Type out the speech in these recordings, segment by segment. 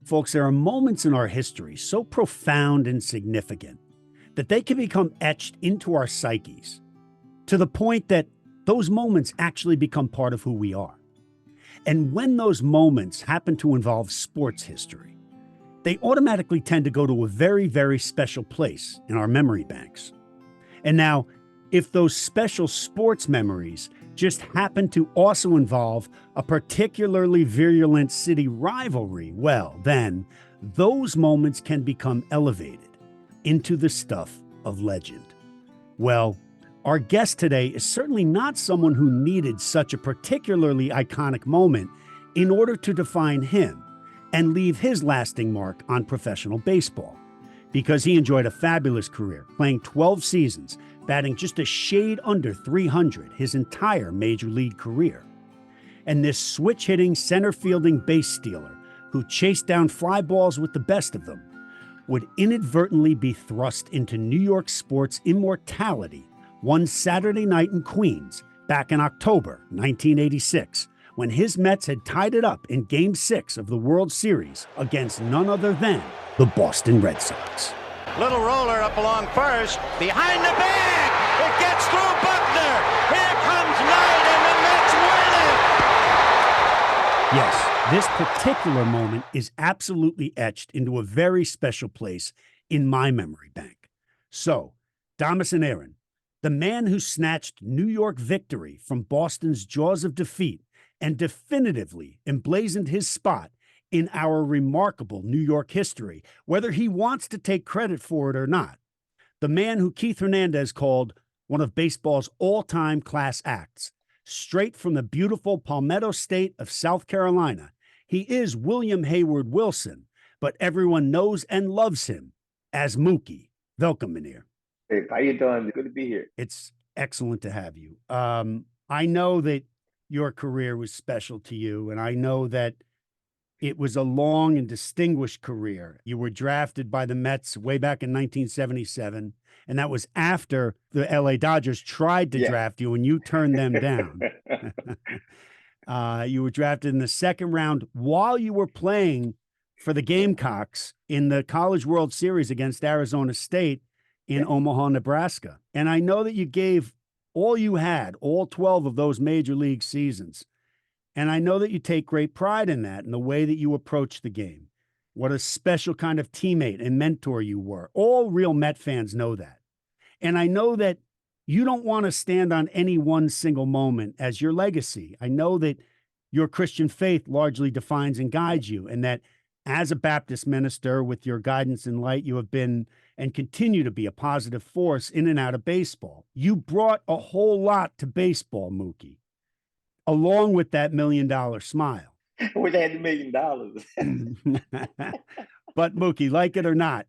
Folks, there are moments in our history so profound and significant that they can become etched into our psyches to the point that those moments actually become part of who we are. And when those moments happen to involve sports history, they automatically tend to go to a very, very special place in our memory banks. And now, if those special sports memories just happen to also involve a particularly virulent city rivalry, well, then those moments can become elevated into the stuff of legend. Well, our guest today is certainly not someone who needed such a particularly iconic moment in order to define him and leave his lasting mark on professional baseball, because he enjoyed a fabulous career, playing 12 seasons, batting just a shade under 300 his entire major league career. And this switch-hitting, center-fielding base stealer who chased down fly balls with the best of them would inadvertently be thrust into New York sports immortality one Saturday night in Queens back in October 1986, when his Mets had tied it up in Game 6 of the World Series against none other than the Boston Red Sox. Little roller up along first, behind the bag, it gets through Buckner, here comes Knight, and the Mets win it! Yes, this particular moment is absolutely etched into a very special place in my memory bank. So, Damas and Aaron, the man who snatched New York victory from Boston's jaws of defeat and definitively emblazoned his spot in our remarkable New York history, whether he wants to take credit for it or not. The man who Keith Hernandez called one of baseball's all-time class acts, straight from the beautiful Palmetto State of South Carolina. He is William Hayward Wilson, but everyone knows and loves him as Mookie. Welcome, Meneer. Hey, how you doing? Good to be here. It's excellent to have you. I know that your career was special to you, and I know that it was a long and distinguished career. You were drafted by the Mets way back in 1977, and that was after the LA Dodgers tried to draft you, and you turned them down. You were drafted in the second round while you were playing for the Gamecocks in the College World Series against Arizona State in Omaha, Nebraska. And I know that you gave all you had, all 12 of those major league seasons. And I know that you take great pride in that, in the way that you approach the game. What a special kind of teammate and mentor you were. All real Met fans know that. And I know that you don't want to stand on any one single moment as your legacy. I know that your Christian faith largely defines and guides you, and that as a Baptist minister, with your guidance and light, you have been and continue to be a positive force in and out of baseball. You brought a whole lot to baseball, Mookie, along with that $1 million smile. Wish I had the $1 million. But Mookie, like it or not,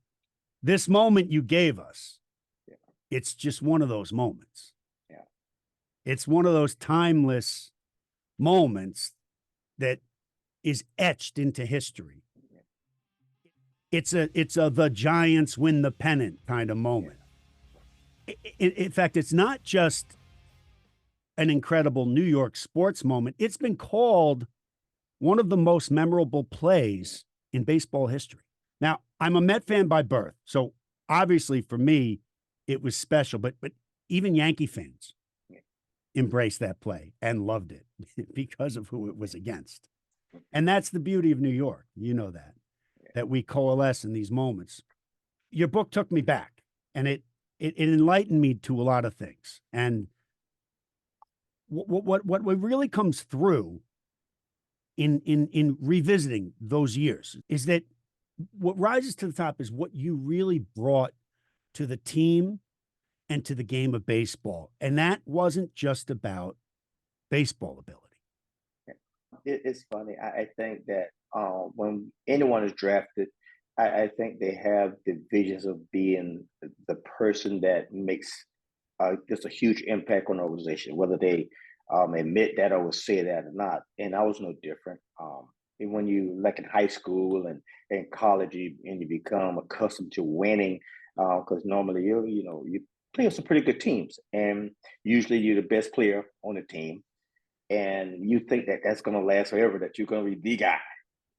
this moment you gave us, it's just one of those moments. Yeah. It's one of those timeless moments that is etched into history. It's a the Giants win the pennant kind of moment. In fact, it's not just an incredible New York sports moment. It's been called one of the most memorable plays in baseball history. Now, I'm a Met fan by birth, so obviously for me, it was special. But even Yankee fans embraced that play and loved it because of who it was against. And that's the beauty of New York. You know that we coalesce in these moments. Your book took me back, and it enlightened me to a lot of things. And what really comes through in revisiting those years is that what rises to the top is what you really brought to the team and to the game of baseball. And that wasn't just about baseball ability. It's funny. I think that when anyone is drafted, I think they have the visions of being the person that makes just a huge impact on the organization, whether they admit that or will say that or not. And I was no different. And when you, like in high school and in college, you become accustomed to winning, because normally you play with some pretty good teams, and usually you're the best player on the team, and you think that that's going to last forever, that you're going to be the guy.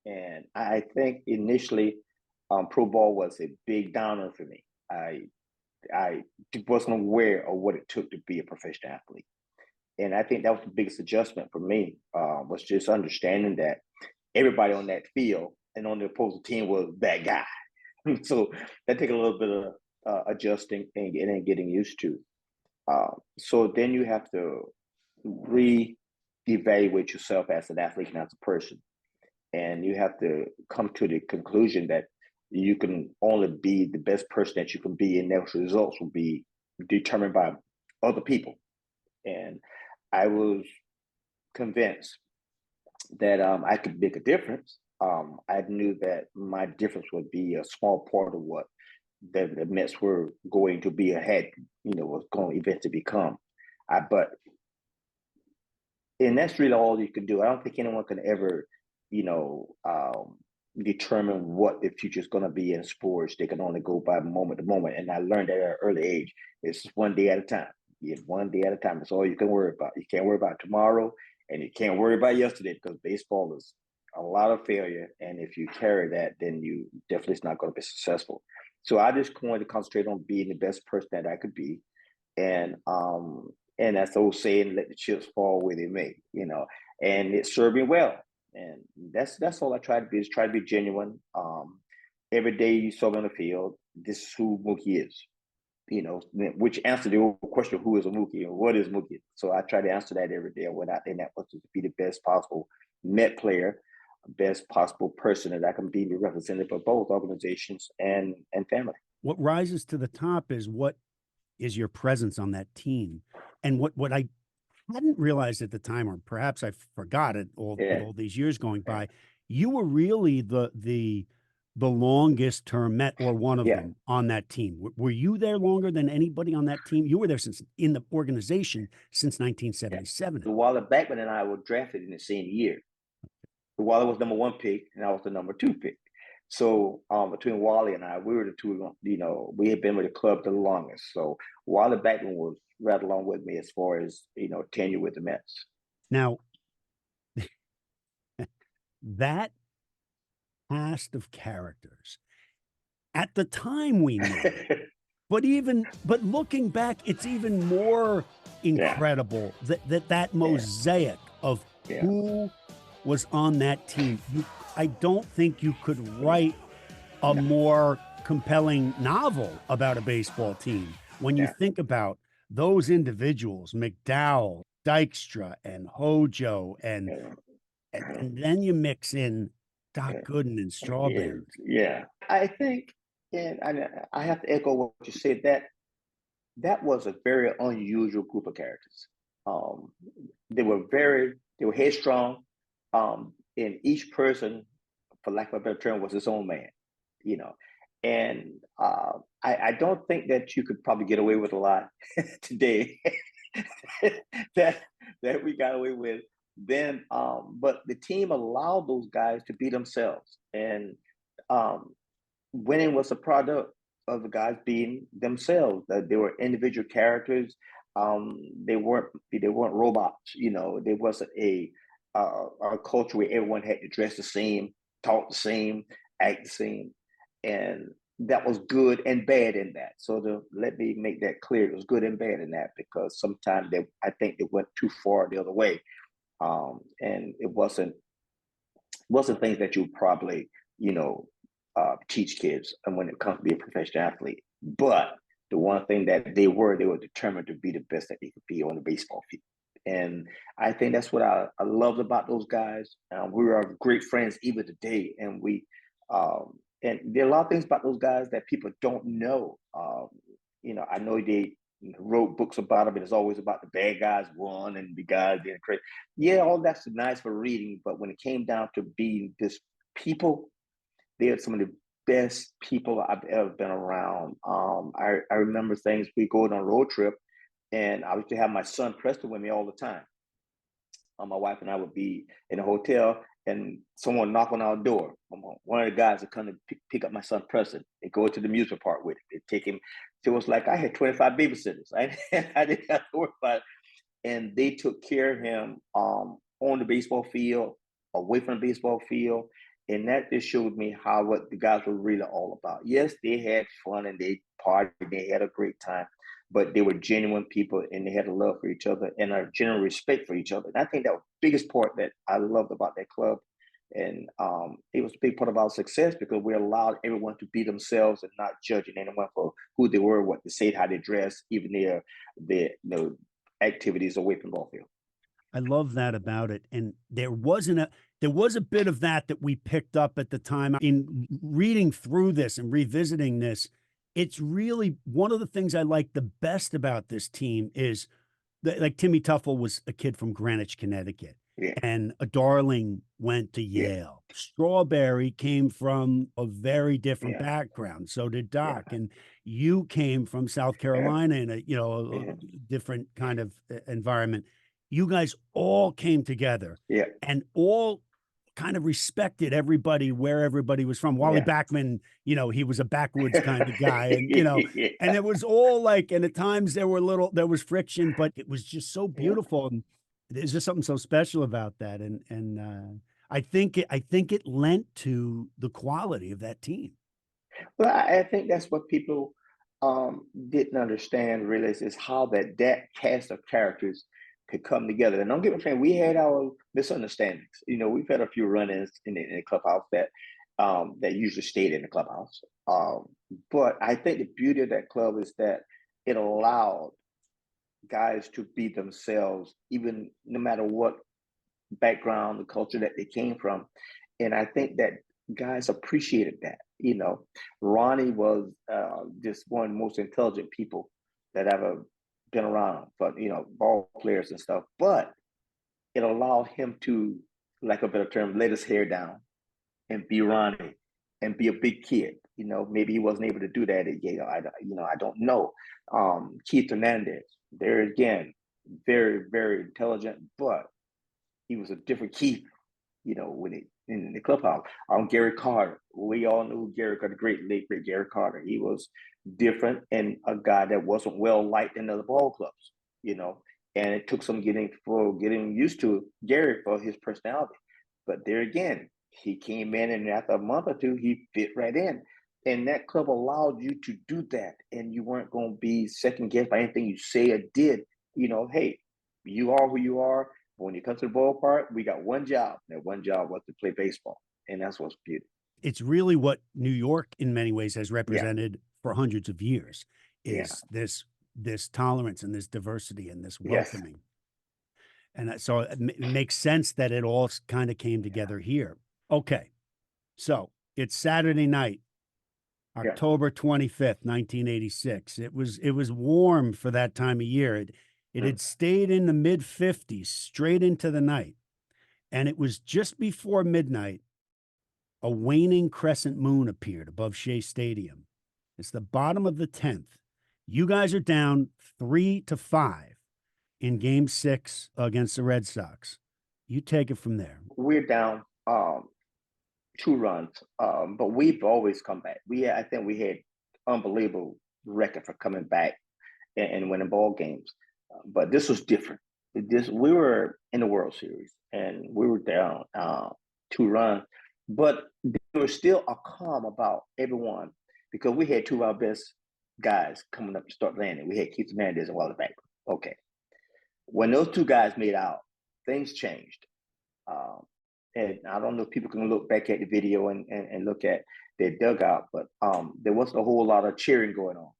And I think initially, pro ball was a big downer for me. I wasn't aware of what it took to be a professional athlete, and I think that was the biggest adjustment for me. Was just understanding that everybody on that field and on the opposing team was that guy. So that take a little bit of adjusting and getting used to. So then you have to re-evaluate yourself as an athlete and as a person, and you have to come to the conclusion that you can only be the best person that you can be, and those results will be determined by other people. And I was convinced that I could make a difference. I knew that my difference would be a small part of what the Mets were going to be ahead, was going to eventually become. But and that's really all you can do. I don't think anyone can ever, determine what the future is going to be in sports. They can only go by moment to moment. And I learned that at an early age. It's one day at a time. One day at a time. That's all you can worry about. You can't worry about tomorrow, and you can't worry about yesterday, because baseball is a lot of failure. And if you carry that, then you definitely is not going to be successful. So I just wanted to concentrate on being the best person that I could be. And that's the old saying, let the chips fall where they may. And it served me well. And that's all I try to be, is try to be genuine. Every day you saw me on the field, this is who Mookie is. Which answer the question, who is a Mookie and what is Mookie? So I try to answer that every day. What I think that was to be the best possible Met player, best possible person that I can be representative of both organizations and family. What rises to the top is what is your presence on that team. And what I hadn't realized at the time, or perhaps I forgot it with all these years going by, you were really the longest term Met, or one of them, on that team. Were you there longer than anybody on that team? You were there in the organization since 1977. Wally Backman and I were drafted in the same year. Wally was number 1 pick, and I was the number 2 pick. So between Wally and I, we were the two, we had been with the club the longest. So Wally Backman was right along with me as far as, tenure with the Mets. Now, that cast of characters, at the time we knew it, but looking back, it's even more incredible that mosaic of who was on that team. I don't think you could write a more compelling novel about a baseball team when you think about those individuals, McDowell, Dykstra, and Hojo, and then you mix in Doc Gooden and Strawberry. Yeah. I think, and I have to echo what you said, that was a very unusual group of characters. They were headstrong, and each person, for lack of a better term, was his own man, and I don't think that you could probably get away with a lot today that we got away with then. But the team allowed those guys to be themselves, and winning was a product of the guys being themselves. That they were individual characters. They weren't robots. There wasn't a culture where everyone had to dress the same, talk the same, act the same, and that was good and bad in that. So let me make that clear. It was good and bad in that, because sometimes I think they went too far the other way, and it wasn't things that you probably teach kids, and when it comes to be a professional athlete. But the one thing that they were determined to be the best that they could be on the baseball field. And I think that's what I loved about those guys. We are great friends even today, and and there are a lot of things about those guys that people don't know. I know they wrote books about them, and it's always about the bad guys won and the guys being crazy. Yeah, all that's nice for reading, but when it came down to being this people, they are some of the best people I've ever been around. I remember things, we go on a road trip, and I used to have my son Preston with me all the time. My wife and I would be in a hotel, and someone knock on our door. One of the guys would come to pick up my son Preston and go to the amusement park with him. They'd take him. So it was like I had 25 babysitters. I didn't have to worry about it. And they took care of him on the baseball field, away from the baseball field. And that just showed me how what the guys were really all about. Yes, they had fun and they partied, they had a great time, but they were genuine people and they had a love for each other and a general respect for each other. And I think that was the biggest part that I loved about that club. And it was a big part of our success because we allowed everyone to be themselves and not judging anyone for who they were, what they said, how they dressed, even their activities away from the ball field. I love that about it. And there was a bit of that we picked up at the time. In reading through this and revisiting this, it's really one of the things I like the best about this team is that, like, Timmy Tuffle was a kid from Greenwich, Connecticut. Yeah. And a Darling went to Yeah. Yale. Strawberry came from a very different Yeah. background. So did Doc. Yeah. And you came from South Carolina in a Yeah. different kind of environment. You guys all came together Yeah. and all kind of respected everybody where everybody was from. Wally Yeah. Backman, he was a backwoods kind of guy. And, Yeah. and it was all like, and at times there was friction, but it was just so Yeah. beautiful. And there's just something so special about that. And I think it lent to the quality of that team. Well, I think that's what people didn't understand really is how that cast of characters could come together. And don't get me wrong, we had our misunderstandings. We've had a few run-ins in the clubhouse that usually stayed in the clubhouse. But I think the beauty of that club is that it allowed guys to be themselves, even no matter what background, the culture that they came from. And I think that guys appreciated that. Ronnie was just one of the most intelligent people that ever been around, but ball players and stuff. But it allowed him to, like a better term, let his hair down and be Ronnie and be a big kid. Maybe he wasn't able to do that at Yale. I don't know. Keith Hernandez, there again, very, very intelligent, but he was a different Keith, when in the clubhouse. Gary Carter, we all knew Gary Carter, late great Gary Carter. He was different and a guy that wasn't well liked in other ball clubs, and it took some getting used to Gary for his personality. But there again, he came in and after a month or two, he fit right in. And that club allowed you to do that. And you weren't going to be second guessed by anything you say or did. Hey, you are who you are. When you come to the ballpark, we got one job. That one job was to play baseball. And that's what's beautiful. It's really what New York in many ways has Yeah. represented for hundreds of years Yeah. is this tolerance and this diversity and this Yes. welcoming. And so it makes sense that it all kind of came together here. Okay. So it's Saturday night, Yeah. October 25th, 1986. It was warm for that time of year. It had stayed in the mid 50s straight into the night. And it was just before midnight, a waning crescent moon appeared above Shea Stadium. It's the bottom of the 10th. You guys are down 3-5 in game 6 against the Red Sox. You take it from there. We're down 2 runs, but we've always come back. I think we had unbelievable record for coming back and winning ball games. But this was different. We were in the World Series and we were down 2 runs, but there was still a calm about everyone because we had 2 of our best guys coming up to start landing. We had Keith Hernandez and Wally Backman. Okay. When those 2 guys made out, things changed. And I don't know if people can look back at the video and look at their dugout, but there wasn't a whole lot of cheering going on.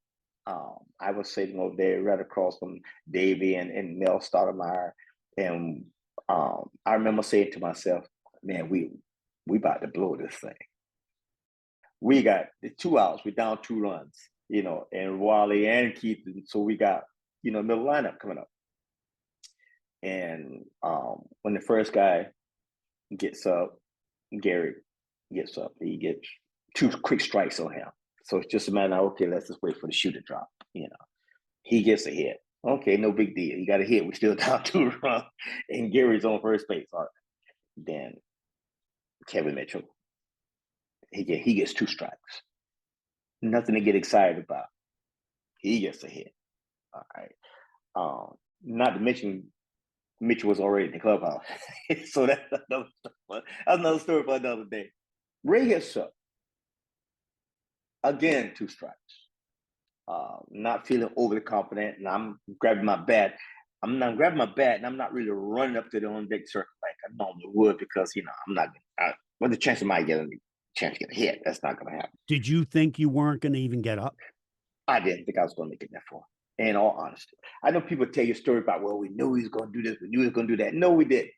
I was sitting over there right across from Davey and Mel Stoudemire. And I remember saying to myself, man, we about to blow this thing. We got the 2 outs, we're down 2 runs, and Wally and Keith. And so we got, middle lineup coming up. And when the first guy gets up, Gary gets up, he gets 2 quick strikes on him. So it's just a matter of, okay, let's just wait for the shoe to drop. He gets a hit. Okay, no big deal. He got a hit. We still down 2 runs, and Gary's on first base. All right. Then Kevin Mitchell, he gets 2 strikes. Nothing to get excited about. He gets a hit. All right. Not to mention, Mitchell was already in the clubhouse. So that's another story for another day. Ray hits up. Again, 2 strikes. Not feeling overly confident, and I'm grabbing my bat. I'm not grabbing my bat, and I'm not really running up to the on deck circle like I normally would because I'm not. What the chance of I getting a chance to get a hit? That's not going to happen. Did you think you weren't going to even get up? I didn't think I was going to make it that far. In all honesty, I know people tell you a story about, well, we knew he was going to do this, we knew he was going to do that. No, we didn't.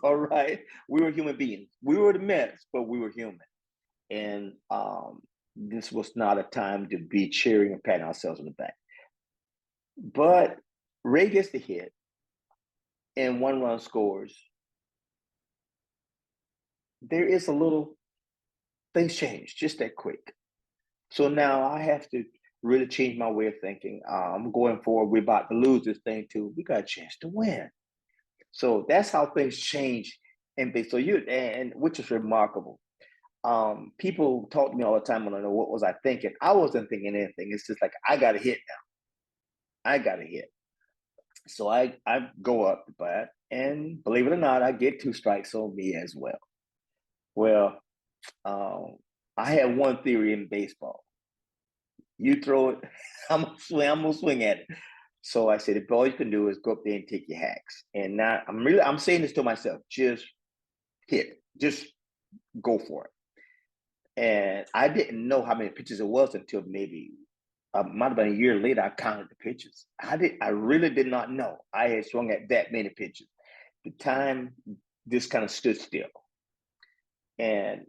All right, we were human beings. We were the Mets, but we were human, and this was not a time to be cheering and patting ourselves on the back. But Ray gets the hit, and 1 run scores. There is a little things change just that quick. So now I have to really change my way of thinking. I'm going forward. We're about to lose this thing too. We got a chance to win. So that's how things change, and which is remarkable. People talk to me all the time when I know what was I thinking. I wasn't thinking anything. It's just like I got a hit now. I got a hit. So I go up the bat, and believe it or not, I get 2 strikes on me as well. Well, I had one theory in baseball. You throw it, I'm gonna swing at it. So I said, all you can do is go up there and take your hacks. And now I'm saying this to myself, just hit, just go for it. And I didn't know how many pitches it was until maybe might have been a year later. I counted the pitches. I really did not know I had swung at that many pitches. The time just kind of stood still. And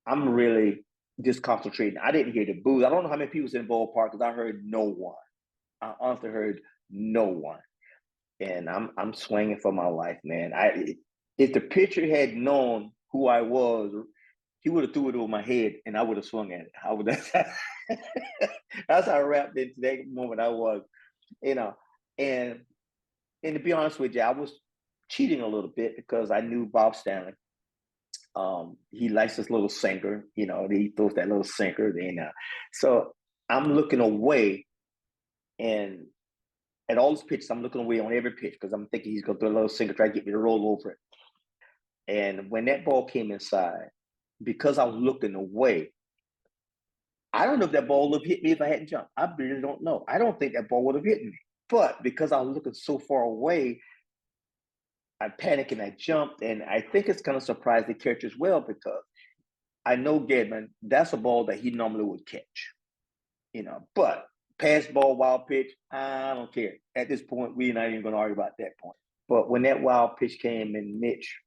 I'm really just concentrating. I didn't hear the boos. I don't know how many people was in the ballpark because I heard no one. I honestly heard no one. And I'm swinging for my life, man. If the pitcher had known who I was, he would have threw it over my head, and I would have swung at it. That's how wrapped into that moment I was, And to be honest with you, I was cheating a little bit because I knew Bob Stanley. He likes this little sinker, he throws that little sinker. So I'm looking away, and at all these pitches, I'm looking away on every pitch because I'm thinking he's going to throw a little sinker, try to get me to roll over it. And when that ball came inside, because I was looking away, I don't know if that ball would have hit me if I hadn't jumped. I really don't know. I don't think that ball would have hit me. But because I was looking so far away, I panicked and I jumped. And I think it's going to surprise the catcher as well because I know Gedman, that's a ball that he normally would catch. But pass ball, wild pitch, I don't care. At this point, we're not even going to argue about that point. But when that wild pitch came and Mitch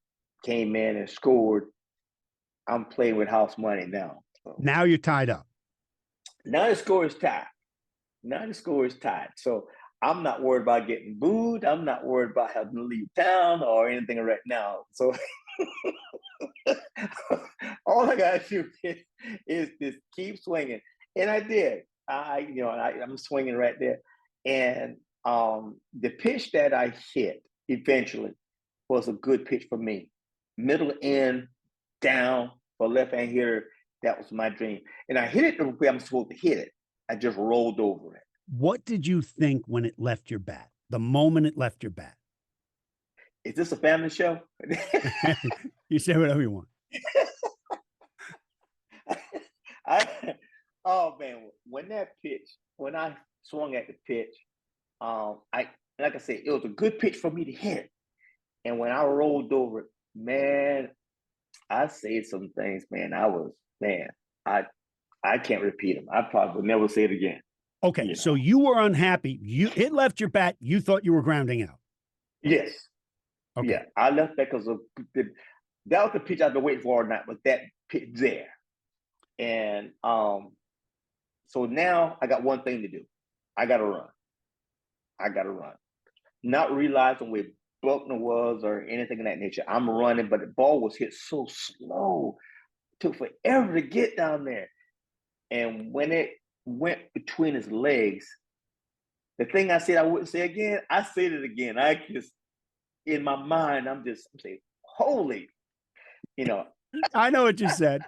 came in and scored, I'm playing with house money now. So now you're tied up. Now the score is tied. So I'm not worried about getting booed. I'm not worried about having to leave town or anything right now. So all I got to do is just keep swinging. And I did. I'm swinging right there. And the pitch that I hit eventually was a good pitch for me. Middle end, down for a left-hand hitter. That was my dream. And I hit it the way I'm supposed to hit it. I just rolled over it. What did you think when it left your bat? The moment it left your bat? Is this a family show? You say whatever you want. Oh man, when I swung at the pitch, like I said, it was a good pitch for me to hit. And when I rolled over it, man, I said some things, man. I can't repeat them. I probably would never say it again. Okay, so you were unhappy. It left your bat. You thought you were grounding out. Yes. Okay. Yeah, I left that because that was the pitch I've been waiting for all night. Was that pitch there? And so now I got one thing to do. I got to run. Not realizing where Buckner was or anything of that nature. I'm running, but the ball was hit so slow. It took forever to get down there. And when it went between his legs, the thing I said I wouldn't say again, I said it again. I just, in my mind, I'm saying, holy, I know what you said.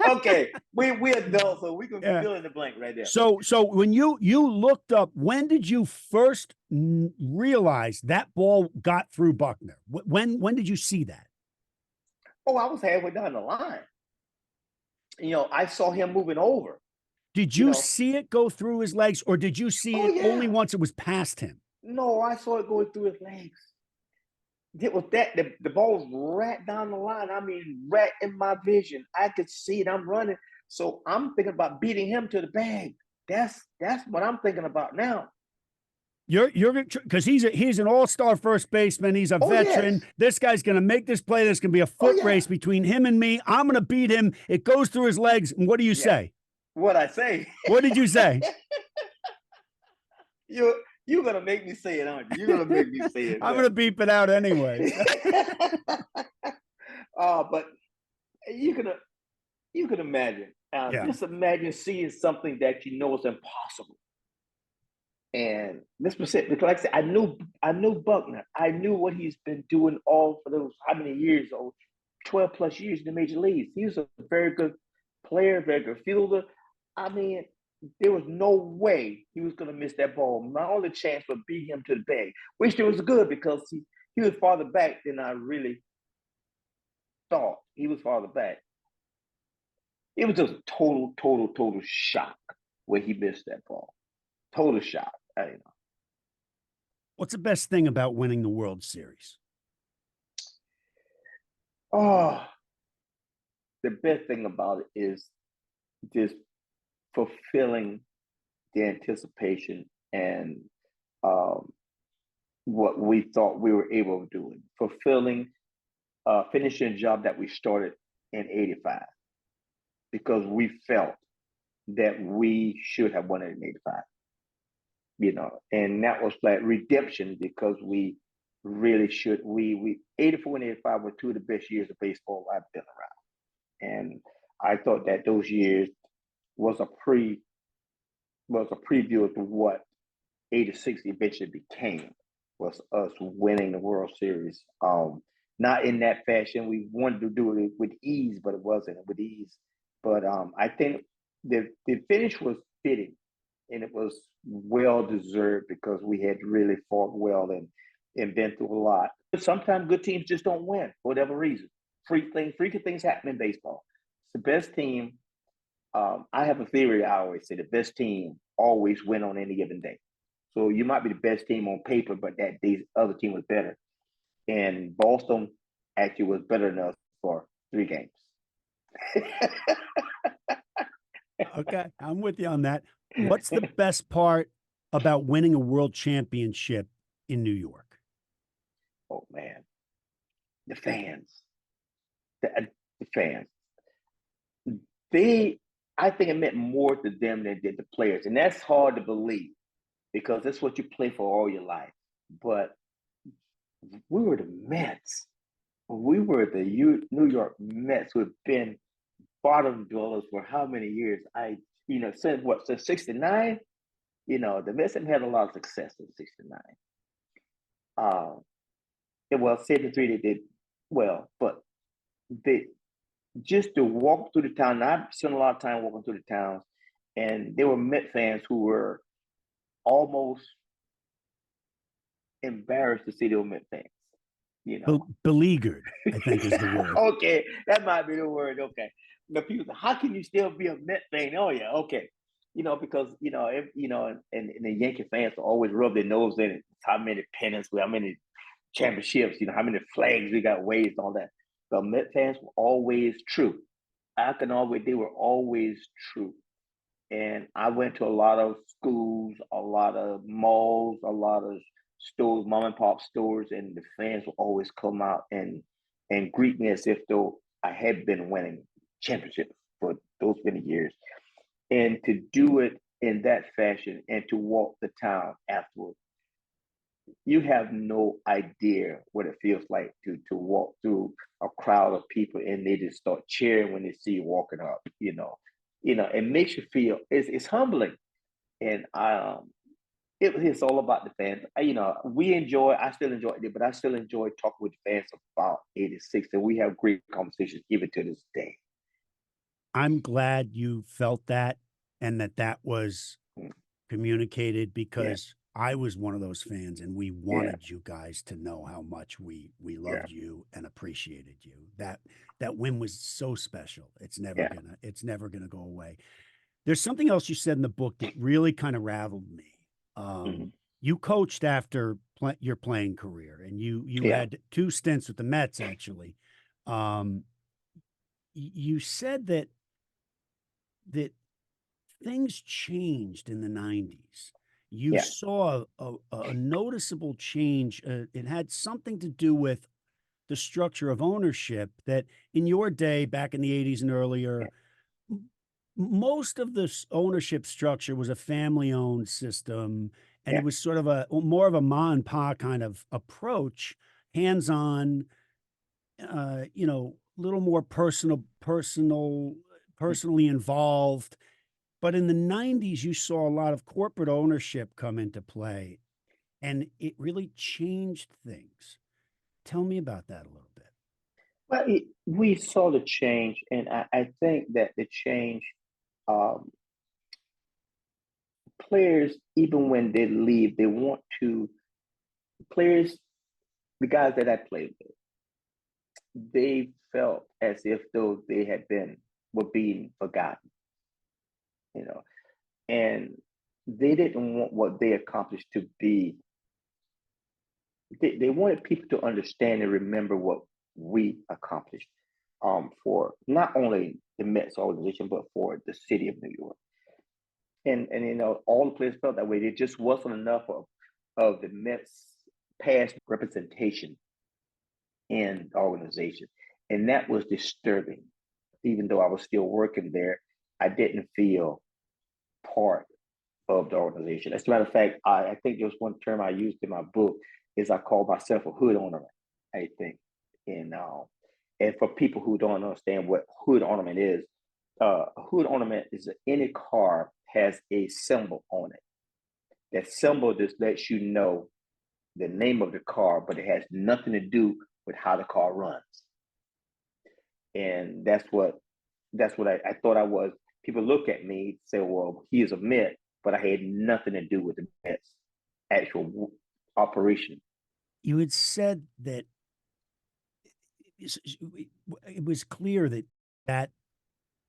Okay, we adults, so we can fill in the blank right there. So when you looked up, when did you first realize that ball got through Buckner? When did you see that? Oh, I was halfway down the line. I saw him moving over. Did You you know, see it go through his legs, or did you see oh it only yeah, once it was past him? no, I saw it going through his legs. It was that the ball was right down the line. I mean, right in my vision. I could see it. I'm running, so I'm thinking about beating him to the bag. That's what I'm thinking about now. You're because he's an all-star first baseman. He's a Oh yes, veteran. This guy's going to make this play. There's going to be a oh foot yeah, race between him and me. I'm going to beat him. It goes through his legs. And what do you yeah. say? What I say? What did you say? You're gonna make me say it, aren't you? You're gonna make me say it, I'm going to beep it out anyways. but you can you can imagine. Yeah. Just imagine seeing something that you know is impossible. And this was it. Because like I said, I knew Buckner. I knew what he's been doing all for those how many years, 12 plus years in the major leagues. He was a very good player, very good fielder. I mean, there was no way he was going to miss that ball. My only chance would beat him to the bag, which it was good because he was farther back than I really thought. He was farther back. It was just a total shock where he missed that ball. Total shock. What's the best thing about winning the World Series? Oh, the best thing about it is just fulfilling the anticipation and um, what we thought we were able of doing, fulfilling, finishing a job that we started in '85 because we felt that we should have won it in '85. And that was like redemption because we really should. We 84 and '85 were two of the best years of baseball I've been around, and I thought that those years was a preview of what '86 eventually became, was us winning the World Series. Not in that fashion. We wanted to do it with ease, but it wasn't with ease. But I think the finish was fitting, and it was well deserved because we had really fought well and been through a lot. But sometimes good teams just don't win for whatever reason. Freaky things happen in baseball. It's the best team. I have a theory. I always say the best team always win on any given day. So you might be the best team on paper, but that day's other team was better. And Boston actually was better than us for 3 games. Okay, I'm with you on that. What's the best part about winning a world championship in New York? Oh man, the fans, the fans. I think it meant more to them than did the players, and that's hard to believe because that's what you play for all your life. But we were the Mets. We were the New York Mets who have been bottom dwellers for how many years? Since '69. The Mets have had a lot of success in '69. '73 they did well, but they just to walk through the town. I've spent a lot of time walking through the towns, and there were Met fans who were almost embarrassed to see they were Met fans. Beleaguered, I think is the word. Okay, that might be the word. Okay, the people say, how can you still be a Met fan? Oh yeah, okay. Because and the Yankee fans always rub their nose in it. How many pennants, how many championships, how many flags we got waved, all that. The Met fans were always true. They were always true. And I went to a lot of schools, a lot of malls, a lot of stores, mom and pop stores, and the fans will always come out and greet me as if though I had been winning championships for those many years. And to do it in that fashion and to walk the town afterwards, you have no idea what it feels like to walk through a crowd of people and they just start cheering when they see you walking up. It makes you feel it's humbling, and it's all about the fans. I still enjoy it, but I still enjoy talking with fans about '86, and we have great conversations even to this day. I'm glad you felt that and that was communicated because I was one of those fans, and we Yeah, wanted you guys to know how much we yeah, loved you and appreciated you. That win was so special. yeah. It's never gonna go away. There's something else you said in the book that really kind of rattled me. Hmm. You coached after your playing career, and you Yeah, had two stints with the Mets actually. Um, you said that things changed in the 90s. You yeah, saw a noticeable change. It had something to do with the structure of ownership that in your day, back in the 80s and yeah, earlier, most of this ownership structure was a family owned system. And it yeah, was sort of a more of a ma and pa kind of approach, hands on, little more personally involved. But in the 90s, you saw a lot of corporate ownership come into play, and it really changed things. Tell me about that a little bit. but we saw the change, and I think that the change, um, players, even when they leave, they want to, players, the guys that I played with, they felt as if though they had been, were being forgotten, you know, and they didn't want what they accomplished to be, they wanted people to understand and remember what we accomplished, for not only the Mets organization, but for the city of New York. And all the players felt that way. There just wasn't enough of the Mets past representation in the organization. And that was disturbing. Even though I was still working there, I didn't feel part of the organization. As a matter of fact, I think there was one term I used in my book is I call myself a hood ornament, I think. And for people who don't understand what hood ornament is, a hood ornament is any car has a symbol on it. That symbol just lets you know the name of the car, but it has nothing to do with how the car runs. And that's what I thought I was. People look at me say, "Well, he is a Met," but I had nothing to do with the Mets' actual operation. You had said that it was clear that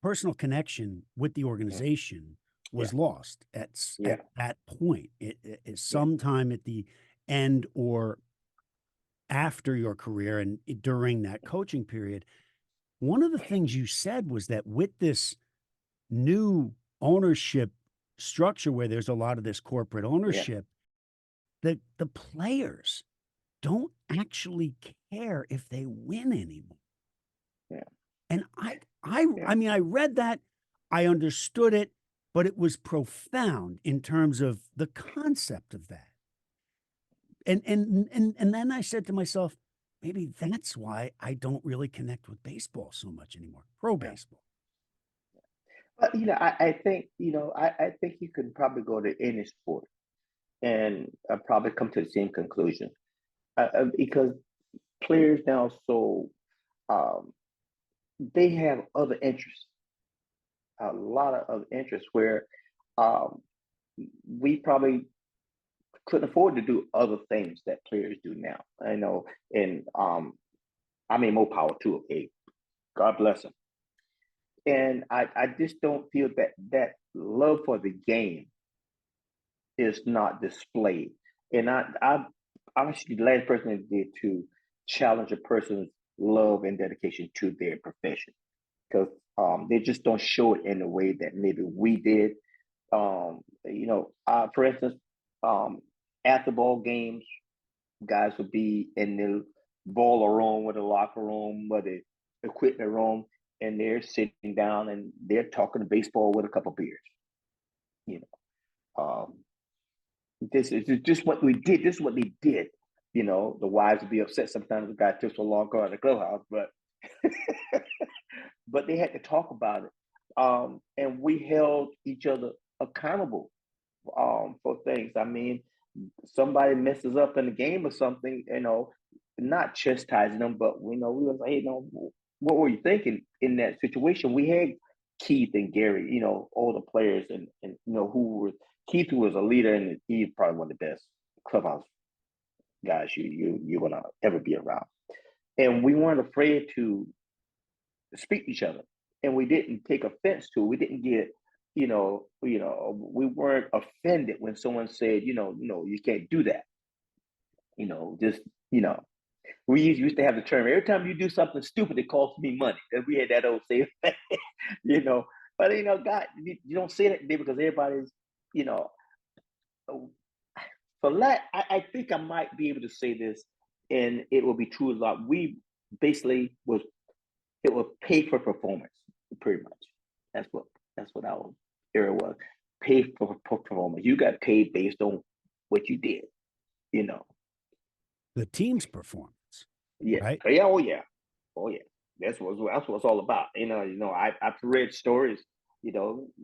personal connection with the Mm. organization Yeah, was lost at yeah, that point. It yeah, sometime at the end or after your career and during that coaching period. One of the things you said was that with this new ownership structure where there's a lot of this corporate yeah, ownership, that the players don't actually care if they win anymore. yeah, And I yeah, I mean, I read that, I understood it, but it was profound in terms of the concept of that. And then I said to myself, maybe that's why I don't really connect with baseball so much anymore, pro yeah. baseball. But I think I think you could probably go to any sport and probably come to the same conclusion, because players now so um, they have other interests, a lot of other interests where um, we probably couldn't afford to do other things that players do now. I know, and I mean, more power too. Okay, God bless them. And I just don't feel that love for the game is not displayed. And I'm actually the last person that did to challenge a person's love and dedication to their profession because they just don't show it in the way that maybe we did. For instance, um, after ball games, guys would be in the baller room or the locker room or the equipment room, and they're sitting down and they're talking baseball with a couple beers. You know, this is just what we did. This is what they did. The wives would be upset sometimes the guy took so long going to the clubhouse, but but they had to talk about it. And we held each other accountable for things. I mean, somebody messes up in the game or something, not chastising them, but we was like, hey, what were you thinking in that situation? We had Keith and Gary, older players and who were Keith was a leader, and he's probably one of the best clubhouse guys you're gonna ever be around. And we weren't afraid to speak to each other, and we didn't take offense to it. We didn't get, we weren't offended when someone said, you can't do that. Just you know, we used to have the term, every time you do something stupid, it costs me money. And we had that old saying, you know. But God, you don't say that today because everybody's, you know. For that, I think I might be able to say this, and it will be true a lot. We basically it was pay for performance, pretty much. That's what our era was. Pay for performance. You got paid based on what you did. The team's performance. Yeah. Right? Yeah. Oh yeah. Oh yeah. That's what it's all about. I've read stories.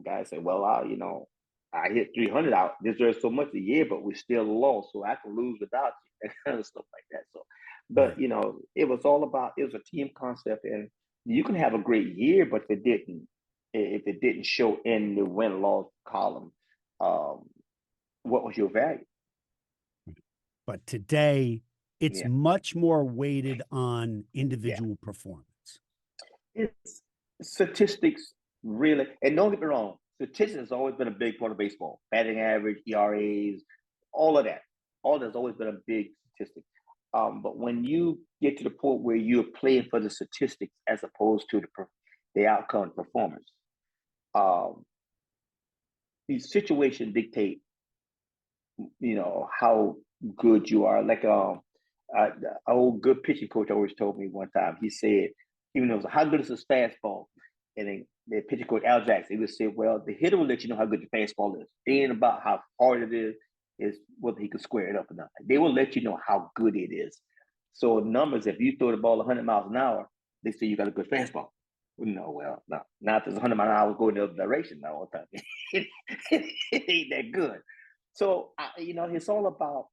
Guys say, "Well, I hit 300 out. There's so much a year, but we still lost, so I can lose without you." That kind of stuff like that. So, but Right. it was all about, it was a team concept, and you can have a great year, but if it didn't show in the win loss column, um, what was your value? But today, it's Yeah. much more weighted on Yeah. individual performance. It's statistics, really, and don't get me wrong, statistics has always been a big part of baseball. Batting average, ERAs, all of that. All that's always been a big statistic. But when you get to the point where you're playing for the statistics as opposed to the outcome performance, um, the situation dictate, how good you are. Like an old good pitching coach always told me one time. He said, even though how good is his fastball, and then the pitching coach Al Jackson, he would say, well, the hitter will let you know how good your fastball is. It ain't about how hard it is whether he can square it up or not. They will let you know how good it is. So numbers, if you throw the ball 100 miles an hour, they say you got a good fastball. No, well, no. Not if there's 100 miles an hour going the other direction now all the time. It ain't that good. So, it's all about,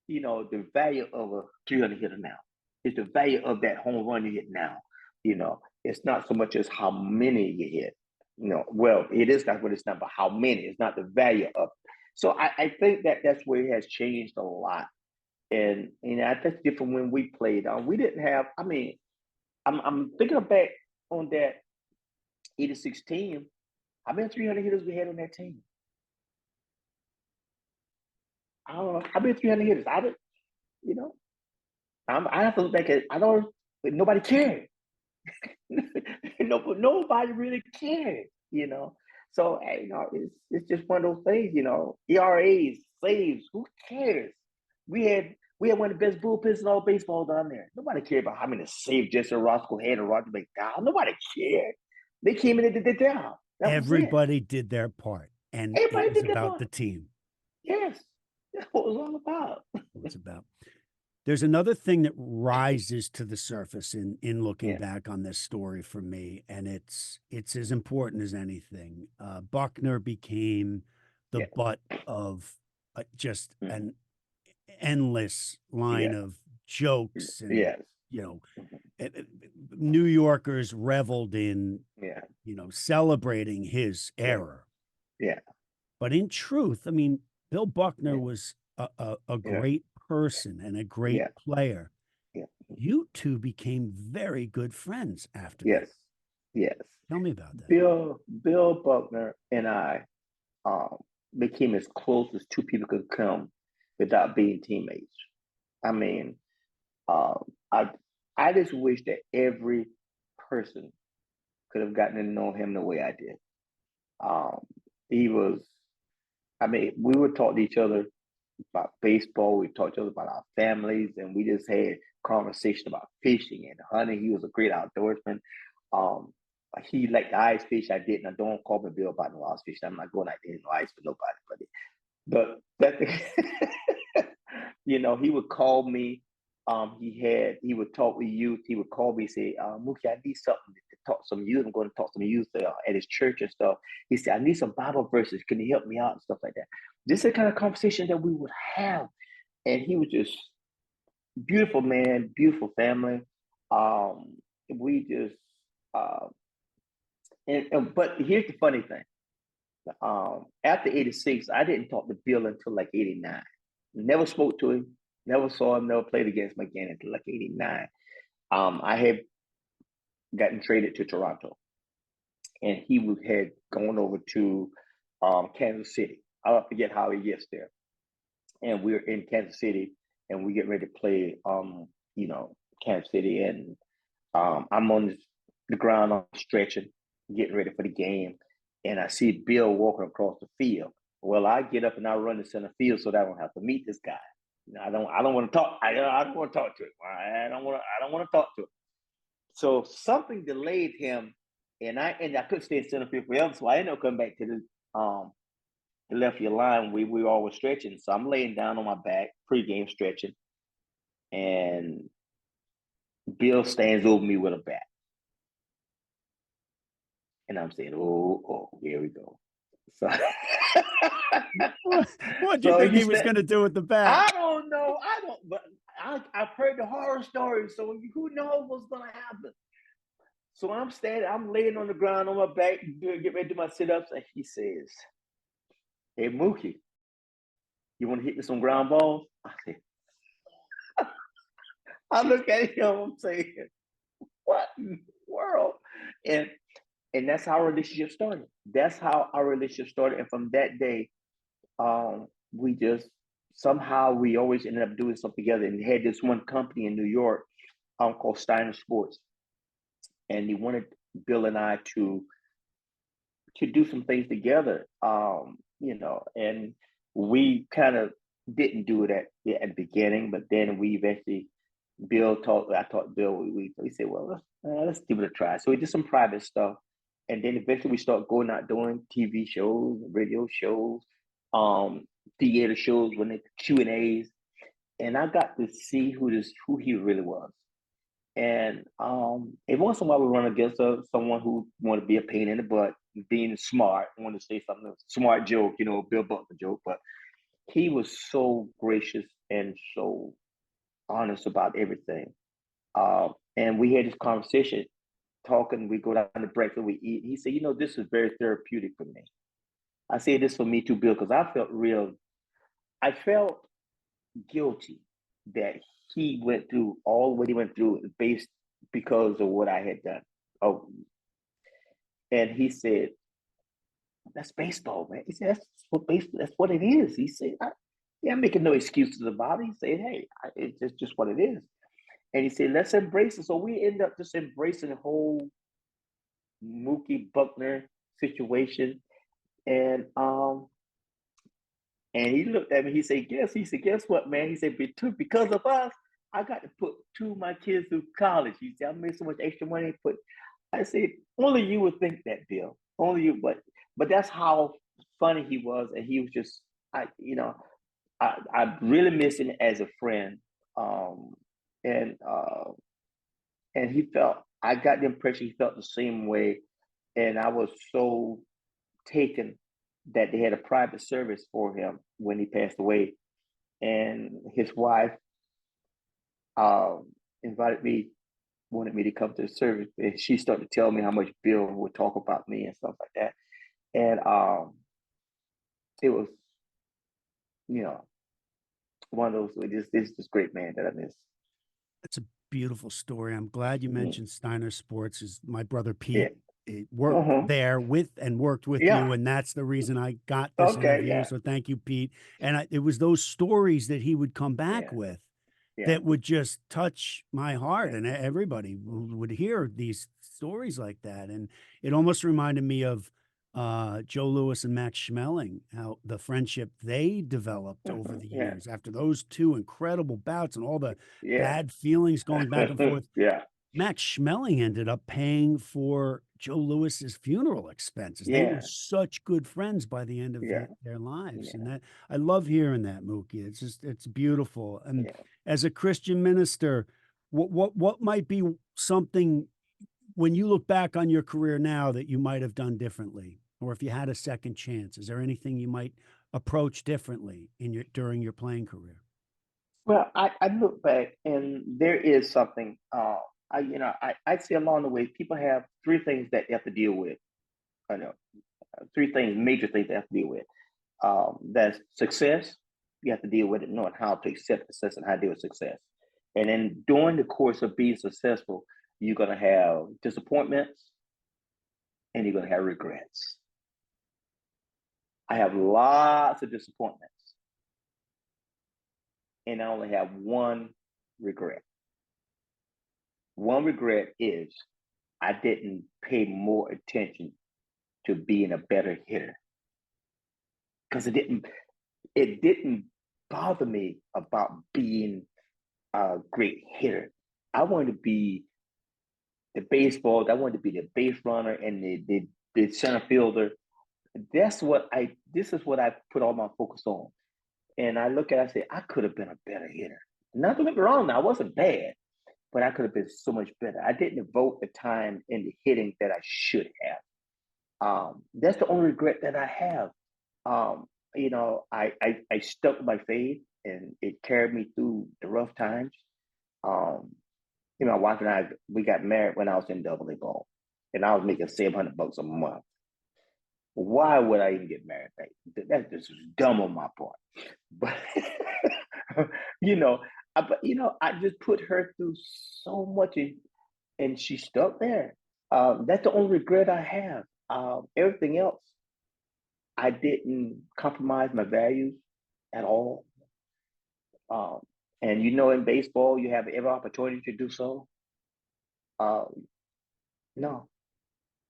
the value of a 300 hitter now. It's the value of that home run you hit now. It's not so much as how many you hit. Well, it is not what it's not, but how many. It's not the value of. So I think that's where it has changed a lot. And I think different when we played. We didn't have. I mean, I'm thinking back on that '86 team. How many 300 hitters we had on that team? I don't know. How many 300 hitters? You know, I have to look back at. I don't. Nobody cared. Nobody really cared. So it's just one of those things. ERAs, saves. Who cares? We had one of the best bullpens in all baseball down there. Nobody cared about how many saves Jesse Roscoe had or Roger McDowell. Nobody cared. They came in and did their job. That was it. Everybody did their part, and it Everybody was did their about the part. team. Yes, that's what it was all about. It was about. There's another thing that rises to the surface in looking Yeah, back on this story for me, and it's as important as anything. Buckner became the yeah, butt of just mhm, an endless line yeah, of jokes, and yes, you know, mhm, eh, eh, New Yorkers reveled in yeah, celebrating his yeah, error. yeah, But in truth, I mean, Bill Buckner yeah, was a yeah, great person and a great yeah, player. yeah. You two became very good friends after that. Yes, yes. Tell me about that. Bill Buckner and I um, became as close as two people could come without being teammates. I mean, um, I I just wish that every person could have gotten to know him the way I did. Um, he was. I mean, we would talk to each other about baseball. We talked to each other about our families, and we just had conversation about fishing and hunting. He was a great outdoorsman. Um, he liked the ice fish. I didn't. I don't call me Bill about no ice fish. I'm not going out there in no ice for nobody. But that, he would call me. He would talk with youth. He would call me, say, Mookie, I need something to talk to some youth. I'm going to talk to some youth at his church and stuff. He said, I need some Bible verses. Can you help me out and stuff like that? This is the kind of conversation that we would have. And he was just beautiful man, beautiful family. We just uh, but here's the funny thing. After '86, I didn't talk to Bill until like '89. Never spoke to him, never saw him, never played against him again until like '89. I had gotten traded to Toronto, and had gone over to Kansas City. I'll forget how he gets there. And we're in Kansas City, and we get ready to play, Kansas City, and I'm on the ground, I'm stretching, getting ready for the game, and I see Bill walking across the field. Well, I get up and I run to center field so that I don't have to meet this guy. I don't want to talk. I don't want to talk to him. I don't want to talk to him. So something delayed him, and I couldn't stay in center field forever. So I ended up coming back to the left field line. We were always stretching. So I'm laying down on my back, pregame stretching, and Bill stands over me with a bat. And I'm saying, oh, here we go. So what do you think he was going to do with the bat? I don't know. But I've heard the horror stories, so who knows what's going to happen. So I'm laying on the ground on my back, get ready to do my sit-ups, and he says, hey, Mookie, you want to hit me some ground balls? I said, I look at him, I'm saying, what in the world? And that's how our relationship started. That's how our relationship started. And from that day, we just somehow we always ended up doing something together. And we had this one company in New York called Steiner Sports. And he wanted Bill and I to do some things together, and we kind of didn't do it at the beginning, but then we eventually, I talked to Bill, we said, well, let's give it a try. So we did some private stuff. And then eventually we started going out doing TV shows, radio shows, theater shows, when they Q&As. And I got to see who he really was. And every once in a while we run against someone who wanted to be a pain in the butt, being smart, wanted to say something, smart joke, Bill Butler joke. But he was so gracious and so honest about everything. And we had this conversation, talking, we go down to breakfast, we eat. He said, this is very therapeutic for me. I say this for me too, Bill, because I felt guilty that he went through all what he went through based because of what I had done. Oh, and he said, that's baseball, man. He said, that's what it is. He said, I'm making no excuses about it. He said, hey, it's just what it is. And he said, let's embrace it. So we end up just embracing the whole Mookie Buckner situation. And he looked at me, he said, guess what, man? He said, because of us, I got to put two of my kids through college. He said, I made so much extra money. I said, only you would think that, Bill. Only you, but that's how funny he was. And he was just, I really miss him as a friend. And I got the impression he felt the same way. And I was so taken that they had a private service for him when he passed away. And his wife wanted me to come to the service. And she started to tell me how much Bill would talk about me and stuff like that. And it was, one of those, this great man that I miss. That's a beautiful story. I'm glad you mentioned Steiner Sports. Is my brother Pete worked there and worked with you, and that's the reason I got this interview. Yeah. So thank you, Pete. And it was those stories that he would come back with that would just touch my heart, and everybody would hear these stories like that. And it almost reminded me of Joe Louis and Max Schmeling, how the friendship they developed over the years after those two incredible bouts and all the bad feelings going back and forth. Max Schmeling ended up paying for Joe Louis's funeral expenses. They were such good friends by the end of their lives. And that, I love hearing that, Mookie. It's beautiful. And as a Christian minister, what might be something when you look back on your career now that you might have done differently? Or if you had a second chance, is there anything you might approach differently during your playing career? Well, I look back and there is something. I see along the way, people have three things that they have to deal with. I know three things, major things they have to deal with. That's success. You have to deal with it, knowing how to accept success and how to deal with success. And then during the course of being successful, you're going to have disappointments and you're going to have regrets. I have lots of disappointments, and I only have one regret. One regret is I didn't pay more attention to being a better hitter, because it didn't bother me about being a great hitter. I wanted to be the baseball. I wanted to be the base runner and the center fielder. This is what I put all my focus on. And I look at it, I say, I could have been a better hitter. Not to get me wrong, I wasn't bad, but I could have been so much better. I didn't devote the time in the hitting that I should have. That's the only regret that I have. I stuck with my faith, and it carried me through the rough times. My wife and I, we got married when I was in double A ball, and I was making $700 a month. Why would I even get married? That just was dumb on my part. But I just put her through so much, and she stuck there. That's the only regret I have. Everything else, I didn't compromise my values at all. And in baseball, you have every opportunity to do so.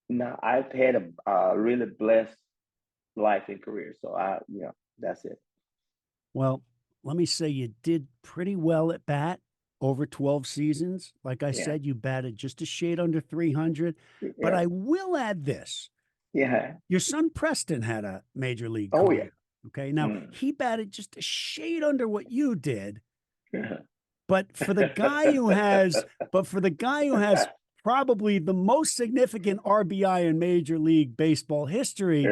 No, I've had a really blessed life and career. So that's it. Well, let me say you did pretty well at bat over 12 seasons. Like I said, you batted just a shade under 300. Yeah. But I will add this. Yeah. Your son Preston had a major league career. Oh, yeah. Okay. Now, he batted just a shade under what you did. Yeah. But for the guy who has probably the most significant RBI in Major League Baseball history,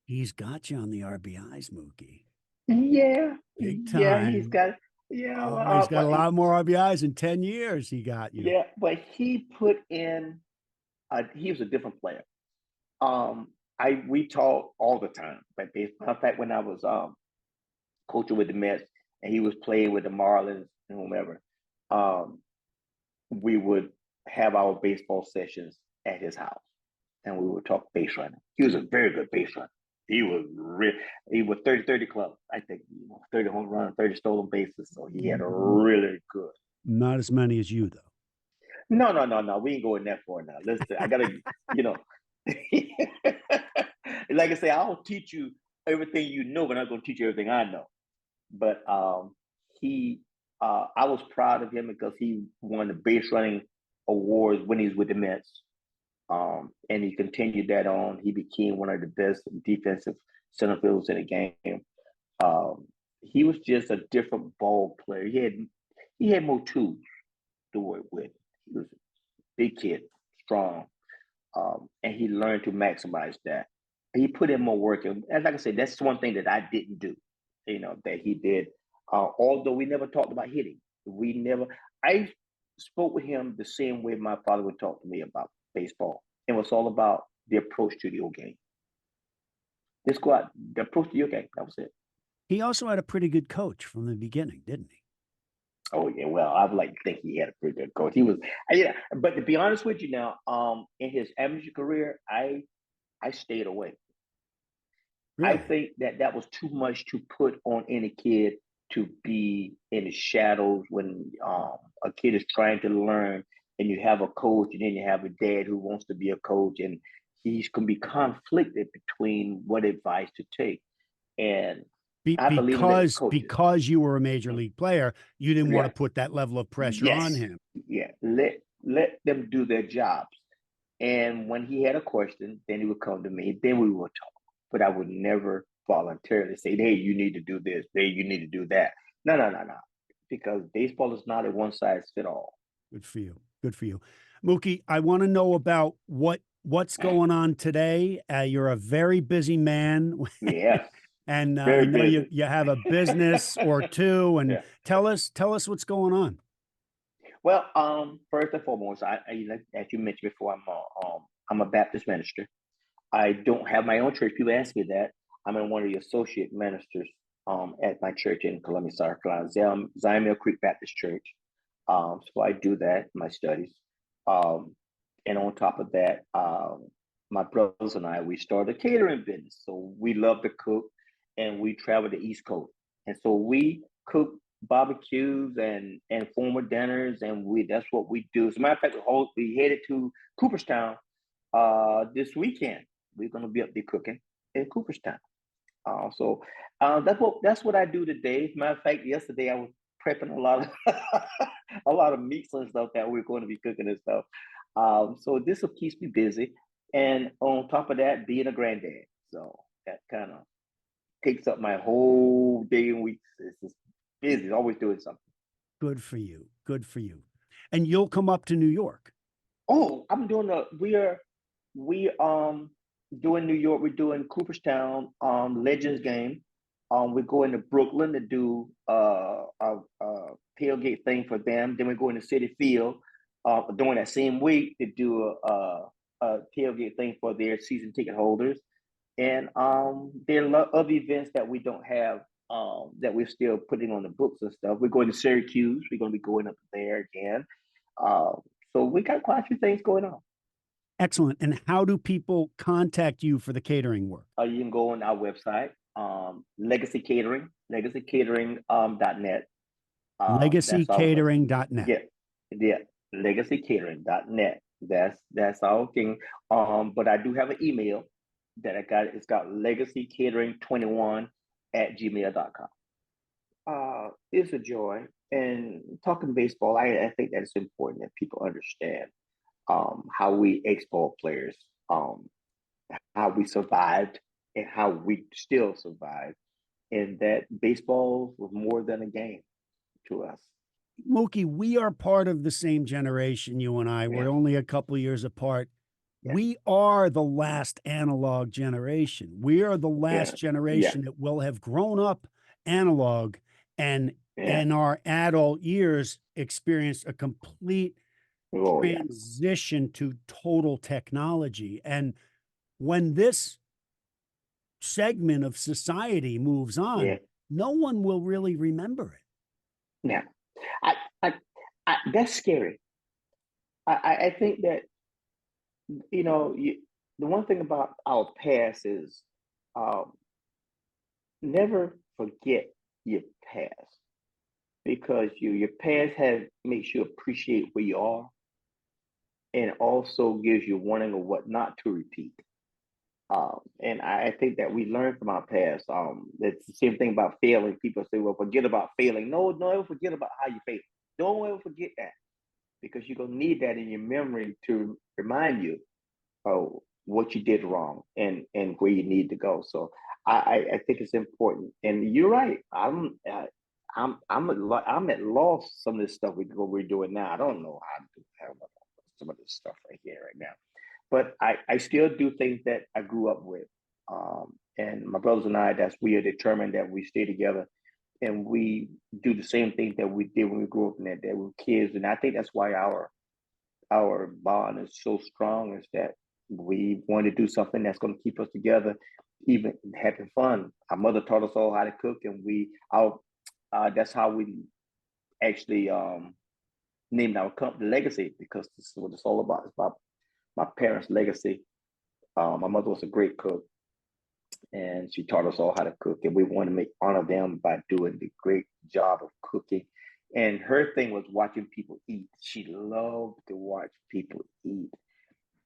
he's got you on the RBIs, Mookie. Yeah. Big time. Yeah, he's got a lot more RBIs in 10 years. He got you. Yeah, but he put in he was a different player. We talk all the time. But in fact, when I was coaching with the Mets and he was playing with the Marlins and whomever, we would have our baseball sessions at his house, and we would talk base running. He was a very good base runner. He was 30-30 club. I think 30 home run, 30 stolen bases. So he had a really good. Not as many as you, though. No. We ain't going that far now. Listen, I gotta, like I say, I'll teach you everything you know, but I'm not gonna teach you everything I know. But I was proud of him because he won the base running awards when he was with the Mets. And he continued that on. He became one of the best defensive center fielders in the game. He was just a different ball player. He had more tools to work with. He was a big kid, strong, and he learned to maximize that. And he put in more work. And like I said, that's one thing that I didn't do, that he did. Although we never talked about hitting. I spoke with him the same way my father would talk to me about baseball. It was all about the approach to your game. Let's go out, the approach to your game. That was it. He also had a pretty good coach from the beginning, didn't he? Oh, yeah. Well, I would like to think he had a pretty good coach. He was, but to be honest with you now, in his amateur career, I stayed away. Really? I think that was too much to put on any kid to be in the shadows when a kid is trying to learn, and you have a coach, and then you have a dad who wants to be a coach, and he's going to be conflicted between what advice to take. And because you were a major league player, you didn't want to put that level of pressure on him. Yeah, let them do their jobs. And when he had a question, then he would come to me. Then we would talk. But I would never voluntarily say, "Hey, you need to do this. Hey, you need to do that." No. Because baseball is not a one-size-fits-all. Good for you. Mookie, I want to know about what's going on today. You're a very busy man. Yes. And I know you have a business or two. And tell us what's going on. Well, first and foremost, as you mentioned before, I'm a Baptist minister. I don't have my own church. People ask me that. I'm in one of the associate ministers at my church in Columbia, South Carolina, Zion Mill Creek Baptist Church. So I do that, my studies. Um, and on top of that, my brothers and I, we started a catering business. So we love to cook and we travel the East Coast. And so we cook barbecues and formal dinners, and that's what we do. As a matter of fact, we headed to Cooperstown this weekend. We're gonna be up there cooking in Cooperstown. That's what I do today. As a matter of fact, yesterday I was prepping a lot of a lot of meats and stuff that we're going to be cooking and stuff. So this will keep me busy, and on top of that, being a granddad. So that kind of takes up my whole day and week. It's just busy, always doing something. Good for you. Good for you. And you'll come up to New York. Oh, we doing New York. We're doing Cooperstown Legends game. We're going to Brooklyn to do a tailgate thing for them. Then we're going to City Field during that same week to do a tailgate thing for their season ticket holders. And there are other events that we don't have that we're still putting on the books and stuff. We're going to Syracuse. We're going to be going up there again. So we got quite a few things going on. Excellent. And how do people contact you for the catering work? You can go on our website, Legacy Catering, legacycatering.net. LegacyCatering.net. Yeah, legacycatering.net. That's our thing. But I do have an email that I got. It's got legacycatering21@gmail.com. It's a joy. And talking baseball, I think that it's important that people understand how we ex-ball players, how we survived and how we still survive, and that baseball was more than a game to us. Mookie, we are part of the same generation, you and I. Yeah. We're only a couple years apart. Yeah. We are the last analog generation. We are the last generation that will have grown up analog and in our adult years experienced a complete transition to total technology. And when this segment of society moves on, no one will really remember it. Yeah, that's scary. I think that, the one thing about our past is never forget your past, because your past makes you appreciate where you are, and also gives you warning of what not to repeat. And I think that we learn from our past. It's the same thing about failing. People say, well, forget about failing. No, don't ever forget about how you failed. Don't ever forget that, because you're going to need that in your memory to remind you of what you did wrong and where you need to go. So I think it's important. And you're right. I'm at loss some of this stuff we're doing now. I don't know how to do some of this stuff right here, right now. But I still do things that I grew up with. And my brothers and I, we are determined that we stay together and we do the same things that we did when we grew up in that day. We were kids. And I think that's why our bond is so strong, is that we want to do something that's going to keep us together, even having fun. Our mother taught us all how to cook, and that's how we actually named our company Legacy, because this is what it's all about. It's about my parents' legacy. My mother was a great cook, and she taught us all how to cook, and we want to honor them by doing the great job of cooking. And her thing was watching people eat. She loved to watch people eat.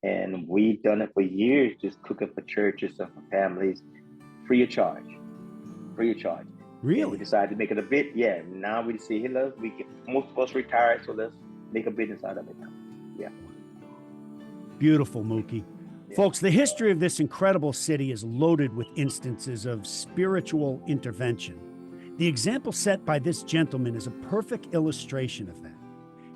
And we've done it for years, just cooking for churches and for families, free of charge. Really? And we decided to make it a bit. Yeah. Now we say, hey, look, most of us retired, so let's make a business out of it now. Yeah. Beautiful, Mookie. Yeah. Folks, the history of this incredible city is loaded with instances of spiritual intervention. The example set by this gentleman is a perfect illustration of that.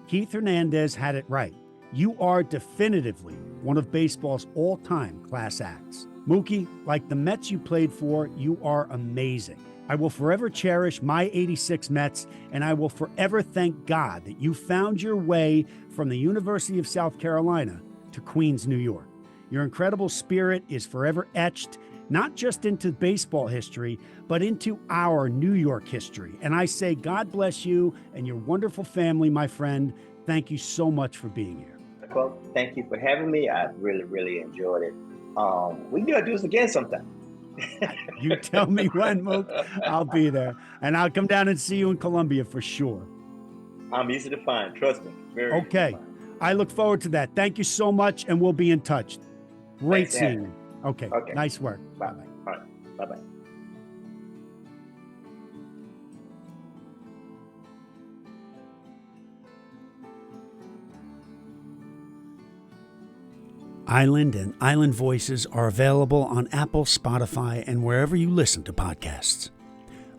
Keith Hernandez had it right. You are definitively one of baseball's all-time class acts. Mookie, like the Mets you played for, you are amazing. I will forever cherish my '86 Mets, and I will forever thank God that you found your way from the University of South Carolina to Queens, New York. Your incredible spirit is forever etched, not just into baseball history, but into our New York history. And I say, God bless you and your wonderful family, my friend. Thank you so much for being here. Well, thank you for having me. I really, really enjoyed it. We gotta do this again sometime. You tell me when, Mook. I'll be there. And I'll come down and see you in Columbia for sure. I'm easy to find. Trust me. Very Okay. easy to find. I look forward to that. Thank you so much, and we'll be in touch. Great Thanks for seeing having you. Okay. Okay. Nice work. Bye. Bye-bye. All right. Bye-bye. Island and Island Voices are available on Apple, Spotify, and wherever you listen to podcasts.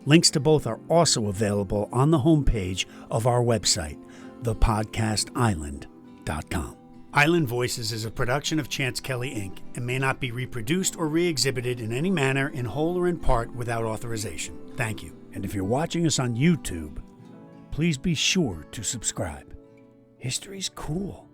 Links to both are also available on the homepage of our website, thepodcastisland.com. Island Voices is a production of Chance Kelly, Inc. and may not be reproduced or re-exhibited in any manner, in whole or in part, without authorization. Thank you. And if you're watching us on YouTube, please be sure to subscribe. History's cool.